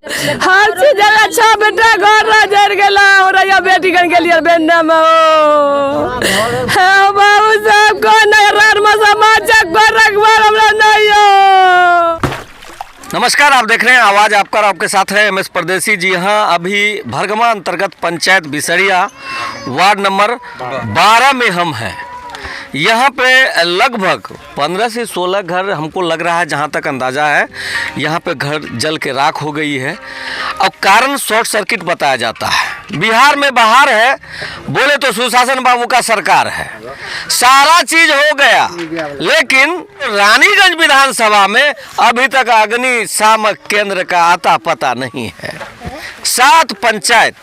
हर चीज अच्छा बेटा घर जर गेला और बेटी गन के लिए बेंदा में हां बाबू साहब को नगर में समाज को रखवार हमरा नहीं हो। नमस्कार, आप देख रहे हैं आवाज़ आपका और आपके साथ है एमएस परदेसी। जी हाँ, अभी भरगमा अंतर्गत पंचायत बिसरिया वार्ड नंबर 12 में हम हैं। यहाँ पे लगभग 15 से 16 घर हमको लग रहा है, जहाँ तक अंदाज़ा है यहाँ पे घर जल के राख हो गई है और कारण शॉर्ट सर्किट बताया जाता है। बिहार में बाहर है, बोले तो सुशासन बाबू का सरकार है, सारा चीज हो गया, लेकिन रानीगंज विधानसभा में अभी तक अग्निशामक केंद्र का आता पता नहीं है। 7 पंचायत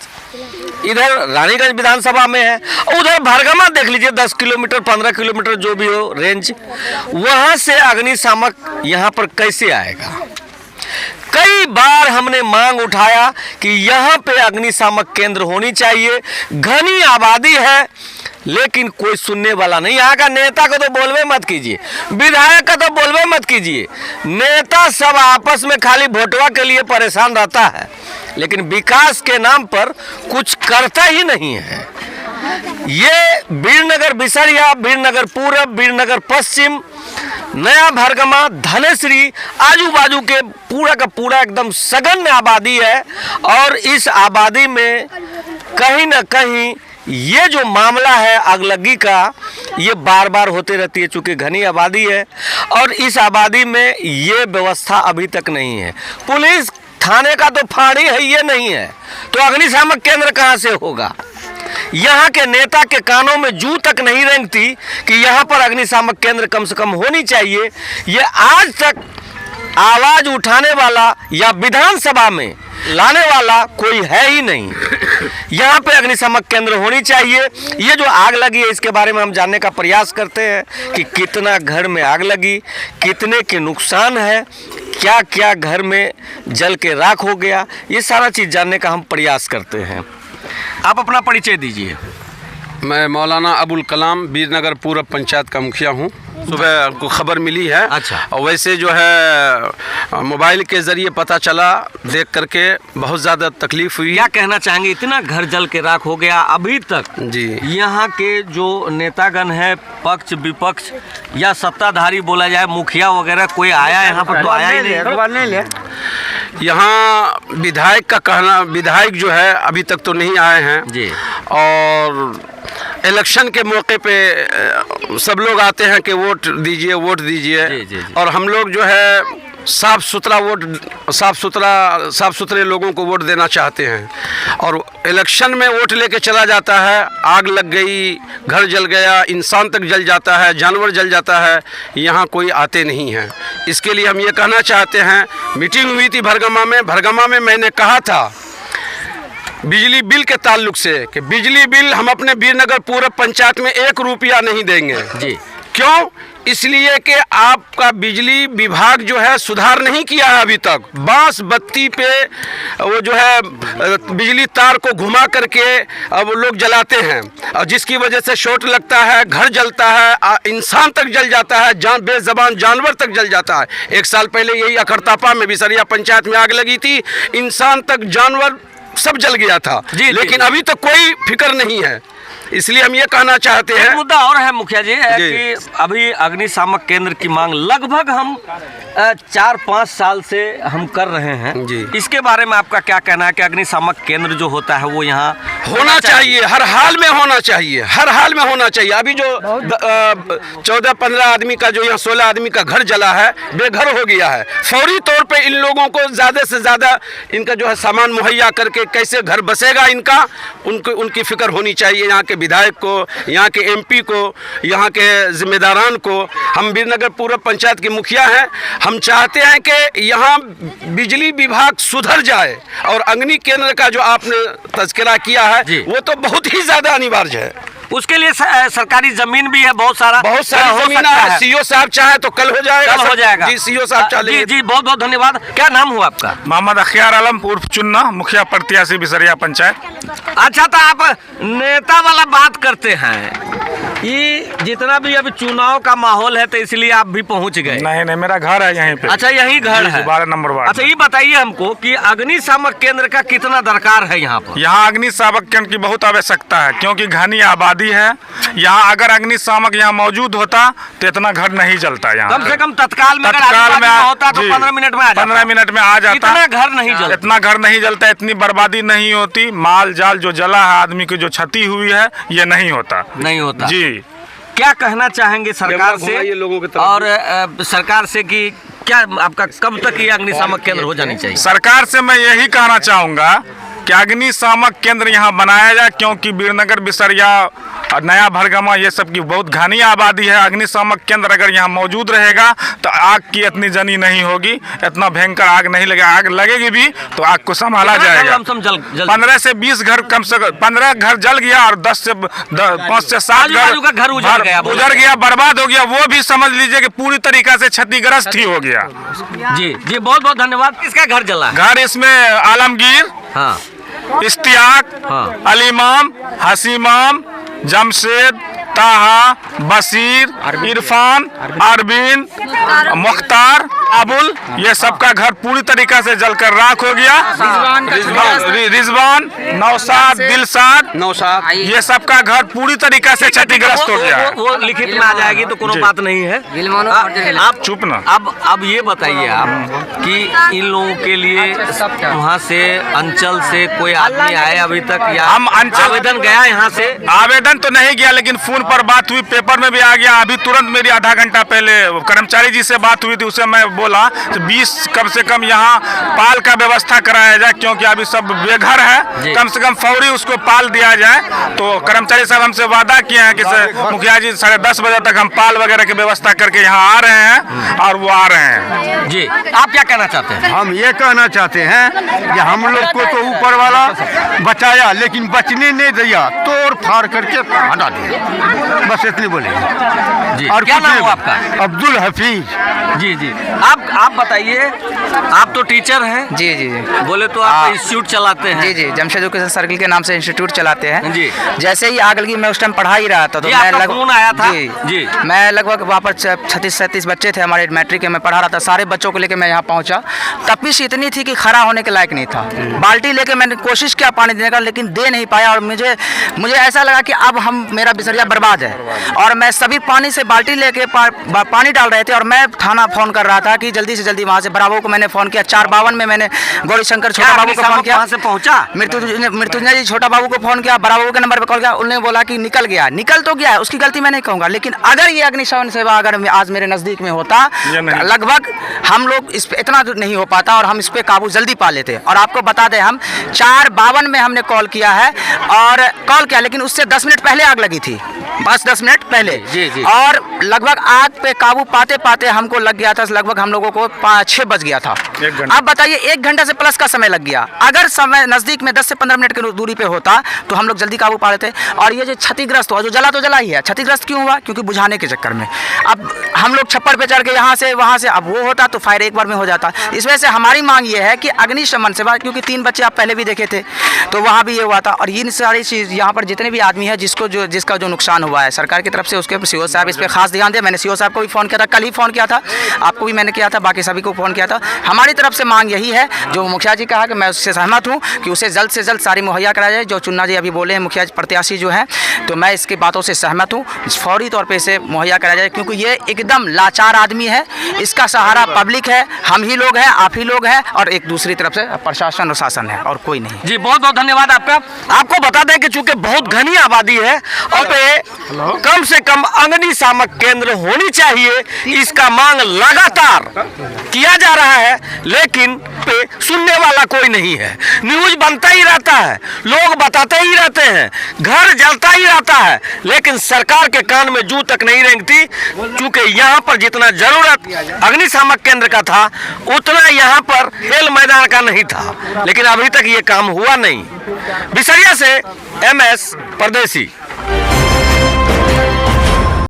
इधर रानीगंज विधानसभा में है, उधर भरगमा देख लीजिए 10 किलोमीटर 15 किलोमीटर जो भी हो रेंज, वहां से अग्निशामक यहाँ पर कैसे आएगा। कई बार हमने मांग उठाया कि यहाँ पे अग्निशामक केंद्र होनी चाहिए, घनी आबादी है, लेकिन कोई सुनने वाला नहीं। यहाँ का नेता को तो बोलवे मत कीजिए, विधायक का तो बोलवे मत कीजिए, नेता सब आपस में खाली वोटवा के लिए परेशान रहता है, लेकिन विकास के नाम पर कुछ करता ही नहीं है। ये वीरनगर बिसरिया, वीरनगर पूरब, वीरनगर पश्चिम, नया भरगमा, धनेश्वरी, आजू बाजू के पूरा का पूरा एकदम सघन आबादी है। और इस आबादी में कहीं ना कहीं ये जो मामला है अगलगी का, ये बार बार होते रहती है, चूँकि घनी आबादी है और इस आबादी में ये व्यवस्था अभी तक नहीं है। पुलिस थाने का तो फाड़ी है, ये नहीं है, तो अग्निशामक केंद्र कहाँ से होगा। यहाँ के नेता के कानों में जू तक नहीं रेंगती कि यहाँ पर अग्निशामक केंद्र कम से कम होनी चाहिए। ये आज तक आवाज़ उठाने वाला या विधानसभा में लाने वाला कोई है ही नहीं। यहाँ पे अग्निशामक केंद्र होनी चाहिए। ये जो आग लगी है इसके बारे में हम जानने का प्रयास करते हैं कि कितना घर में आग लगी, कितने के नुकसान है, क्या क्या घर में जल के राख हो गया, ये सारा चीज़ जानने का हम प्रयास करते हैं। आप अपना परिचय दीजिए। मैं मौलाना अबुल कलाम वीरनगर पूरब पंचायत का मुखिया हूँ। सुबह को खबर मिली है। अच्छा। और वैसे जो है मोबाइल के ज़रिए पता चला, देख करके बहुत ज़्यादा तकलीफ़ हुई। क्या कहना चाहेंगे, इतना घर जल के राख हो गया, अभी तक जी यहाँ के जो नेतागण है, पक्ष विपक्ष या सत्ताधारी बोला जाए, मुखिया वगैरह, कोई आया यहाँ पर? तो आया ही नहीं। यहाँ विधायक का कहना, विधायक जो है अभी तक तो नहीं आए हैं जी। और इलेक्शन के मौके पे सब लोग आते हैं कि वोट दीजिए, वोट दीजिए। जी, जी, जी। और हम लोग जो है साफ़ सुथरे लोगों को वोट देना चाहते हैं, और इलेक्शन में वोट लेके चला जाता है, आग लग गई, घर जल गया, इंसान तक जल जाता है, जानवर जल जाता है, यहाँ कोई आते नहीं हैं। इसके लिए हम ये कहना चाहते हैं, मीटिंग हुई थी भरगमा में मैंने कहा था बिजली बिल के ताल्लुक से कि बिजली बिल हम अपने वीरनगर पूरब पंचायत में 1 रुपया नहीं देंगे जी। क्यों? इसलिए कि आपका बिजली विभाग जो है सुधार नहीं किया है अभी तक। बांस बत्ती पे वो जो है बिजली तार को घुमा करके अब लोग जलाते हैं, और जिसकी वजह से शॉर्ट लगता है, घर जलता है, इंसान तक जल जाता है, बेज़बान जानवर तक जल जाता है। 1 साल पहले यही अखरतापा में बिसरिया पंचायत में आग लगी थी, इंसान तक जानवर सब जल गया था। लेकिन अभी तो कोई फिक्र नहीं है। इसलिए हम ये कहना चाहते हैं, एक मुद्दा और है मुखिया जी, कि अभी अग्निशामक केंद्र की मांग लगभग हम 4-5 साल से हम कर रहे हैं जी। इसके बारे में आपका क्या कहना है कि अग्निशामक केंद्र जो होता है वो यहाँ होना चाहिए, हर हाल में होना चाहिए, हर हाल में होना चाहिए। अभी जो 14-15 आदमी का, जो यहाँ 16 आदमी का घर जला है, बेघर हो गया है, फौरी तौर पे इन लोगों को ज़्यादा से ज़्यादा इनका जो है सामान मुहैया करके कैसे घर बसेगा इनका, उनकी फिक्र होनी चाहिए। यहाँ के विधायक को, यहाँ के एमपी को, यहाँ के जिम्मेदारान को। हम वीरनगर पूरब पंचायत के मुखिया हैं, हम चाहते हैं कि यहाँ बिजली विभाग सुधर जाए, और अग्नि केंद्र का जो आपने तज़किरा किया है वो तो बहुत ही ज़्यादा अनिवार्य है। उसके लिए सरकारी जमीन भी है, बहुत सारी जमीन है। सीओ साहब चाहे तो कल हो जाएगा, कल हो जाएगा जी। सीओ साहब चाहे जी। बहुत बहुत धन्यवाद। क्या नाम हुआ आपका? मोहम्मद अखियार आलम उर्फ चुन्ना, मुखिया प्रत्याशी बिसरिया पंचायत। अच्छा, तो आप नेता वाला बात करते हैं, ये जितना भी अभी चुनाव का माहौल है तो इसलिए आप भी पहुंच गए। नहीं, मेरा घर है यहीं पे। अच्छा, यही घर है 12 नंबर वार्ड। अच्छा, ये बताइए हमको कि अग्निशामक केंद्र का कितना दरकार है यहाँ पर? यहाँ अग्निशामक केंद्र की बहुत आवश्यकता है, क्योंकि घनी आबादी है यहाँ। अगर अग्निशामक यहाँ मौजूद होता तो इतना घर नहीं जलता यहाँ। कम से कम तत्काल में होता तो 15 मिनट में आ जाता। 15 मिनट में आ जाता। इतना घर नहीं जलता, इतना घर नहीं जलता, इतनी बर्बादी नहीं होती। माल जाल जो जला है, आदमी की जो क्षति हुई है, ये नहीं होता जी। क्या कहना चाहेंगे सरकार से ये लोगों की तरफ और सरकार से कि क्या आपका कब तक ये अग्निशामक केंद्र हो जानी चाहिए? सरकार से मैं यही कहना चाहूँगा कि अग्निशामक केंद्र यहाँ बनाया जाए, क्योंकि वीरनगर, बिसरिया और नया भरगमा ये सब की बहुत घनी आबादी है। अग्निशामक केंद्र अगर यहाँ मौजूद रहेगा तो आग की इतनी जनी नहीं होगी, इतना भयंकर आग नहीं लगेगा। आग लगेगी भी तो आग को संभाला जाएगा। 15 से 20 घर, कम से कम 15 घर जल गया और 5 से 7 घर उजड़ गया, बर्बाद हो गया। वो भी समझ लीजिए कि पूरी तरीका से क्षतिग्रस्त ही हो गया। जी जी, बहुत बहुत धन्यवाद। किसका घर जला? घर इसमें आलमगीर, हाँ, इश्तियाक, हाँ, अलीमाम, हसीमाम, जमशेद, ताहा, बशीर, इरफान, अरबिन, मुख्तार, अबुल, ये सबका घर पूरी तरीका से जलकर राख हो गया। रिजवान, नौशाद, दिलशाद, ये सबका घर पूरी तरीका से क्षतिग्रस्त हो गया। वो लिखित में आ जाएगी तो कोनो बात नहीं है। आप चुप ना। अब ये बताइए आप कि इन लोगों के लिए वहाँ से अंचल से कोई आदमी आए अभी तक, या हम अंचल आवेदन गया यहाँ से? आवेदन तो नहीं गया, लेकिन फोन पर बात हुई, पेपर में भी आ गया। अभी तुरंत मेरी आधा घंटा पहले कर्मचारी जी से बात हुई थी, उससे मैं बोला 20 कम से कम यहाँ पाल का व्यवस्था कराया जाए, क्योंकि अभी सब बेघर है। कम से कम फौरी उसको पाल दिया जाए। तो कर्मचारी साहब हमसे वादा किए हैं कि मुखिया जी 10:30 बजे तक हम पाल वगैरह की व्यवस्था करके यहाँ आ रहे हैं, और वो आ रहे हैं। जी, आप क्या कहना चाहते हैं? हम ये कहना चाहते हैं कि हम लोग को तो ऊपर वाला बचाया, लेकिन बचने नहीं दिया, तोड़ फाड़ करके हटा दिया। बस इतनी बोलेंगे जी। और क्या कुछ नाम नहीं। हो आपका? अब्दुल हफीज। जी जी, आप बताइए, आप तो टीचर हैं। जी जी जी, बोले तो आप इंस्टीट्यूट चलाते हैं। जी जी, जमशेद एजुकेशन सर्किल के नाम से इंस्टीट्यूट चलाते हैं जी। जैसे ही आग लगी, मैं उस टाइम पढ़ा ही रहा था, तो ये मैं आपका फोन आया था? जी जी। मैं लगभग वहाँ पर 36-37 बच्चे थे हमारे मैट्रिक के, मैं पढ़ा रहा था। सारे बच्चों को लेकर मैं यहाँ पहुँचा। तपिश इतनी थी कि खड़ा होने के लायक नहीं था। बाल्टी लेके मैंने कोशिश किया पानी देने का, लेकिन दे नहीं पाया। और मुझे ऐसा लगा कि अब मेरा बिसरिया बर्बाद है। और मैं सभी पानी से बाल्टी लेके पानी डाल रहे थे, और मैं थाना फ़ोन कर रहा था कि जल्दी से जल्दी वहाँ से बराबो को मैंने फ़ोन किया। 452 में मैंने गौरी शंकर छोटा बाबू को फ़ोन किया। वहाँ से पहुँचा? मृत्युंजय जी छोटा बाबू को फ़ोन किया, बड़ा बाबू के नंबर पर कॉल किया। उन्होंने बोला कि निकल गया। निकल तो गया है, उसकी गलती मैं नहीं कहूँगा, लेकिन अगर ये अग्निशमन सेवा अगर आज मेरे नज़दीक में होता, लगभग हम लोग इस पर इतना नहीं हो पाता, और हम इस पर काबू जल्दी पा लेते। और आपको बता दें, हम 452 में हमने कॉल किया है, और कॉल किया, लेकिन उससे 10 मिनट पहले आग लगी थी, बस 10 मिनट पहले। जी जी। और लगभग आग पे काबू पाते पाते हमको लग गया था, लगभग हम लोगों को 6 बज गया था। अब बताइए, 1 घंटा से प्लस का समय लग गया। अगर समय नज़दीक में 10 से 15 मिनट की दूरी पे होता तो हम लोग जल्दी काबू पा लेते। और ये जो क्षतिग्रस्त हुआ, जो जला तो जला ही है, क्षतिग्रस्त क्यों हुआ? क्योंकि बुझाने के चक्कर में। अब हम लोग छप्पर पे चढ़ के यहाँ से वहाँ से, अब वो होता तो फायर एक बार में हो जाता। इस वजह से हमारी मांग ये है कि अग्निशमन सेवा, क्योंकि 3 बच्चे आप पहले भी देखे थे, तो वहाँ भी ये हुआ था। और इन सारी चीज़ यहाँ पर जितने भी आदमी है जिसका जो नुकसान हुआ है सरकार की तरफ से, उसके सीओ साहब इस पर खास ध्यान दें। मैंने सीओ साहब को भी फ़ोन किया था, कल ही फ़ोन किया था, आपको भी मैंने किया था, बाकी सभी को फ़ोन किया था। हमारी तरफ से मांग यही है, जो मुखिया जी कहा कि मैं उससे सहमत हूँ कि उसे जल्द से जल्द सारी मुहैया कराया जाए। जो चुन्ना जी अभी बोले हैं मुखिया प्रत्याशी जो हैं, तो मैं इसकी बातों से सहमत हूँ, फौरी तौर पे इसे मुहैया कराया जाए, क्योंकि ये एकदम लाचार आदमी है। इसका सहारा पब्लिक है, हम ही लोग हैं, आप ही लोग हैं, और एक दूसरी तरफ से प्रशासन और शासन है, और कोई नहीं। जी, बहुत बहुत धन्यवाद आपका। आपको बता दें कि चूंकि बहुत घनी आबादी है, और पे कम से कम अग्निशामक केंद्र होनी चाहिए, इसका मांग लगातार किया जा रहा है, लेकिन पे सुनने वाला कोई नहीं है। न्यूज बनता ही रहता है, लोग बताते ही रहते हैं, घर जलता ही रहता है, लेकिन सरकार के कान में जू तक नहीं रेंगती। चूंकि यहाँ पर जितना जरूरत अग्निशामक केंद्र का था, उतना यहाँ पर खेल मैदान का नहीं था, लेकिन अभी तक ये काम हुआ नहीं। बिसरिया से MS परदेसी।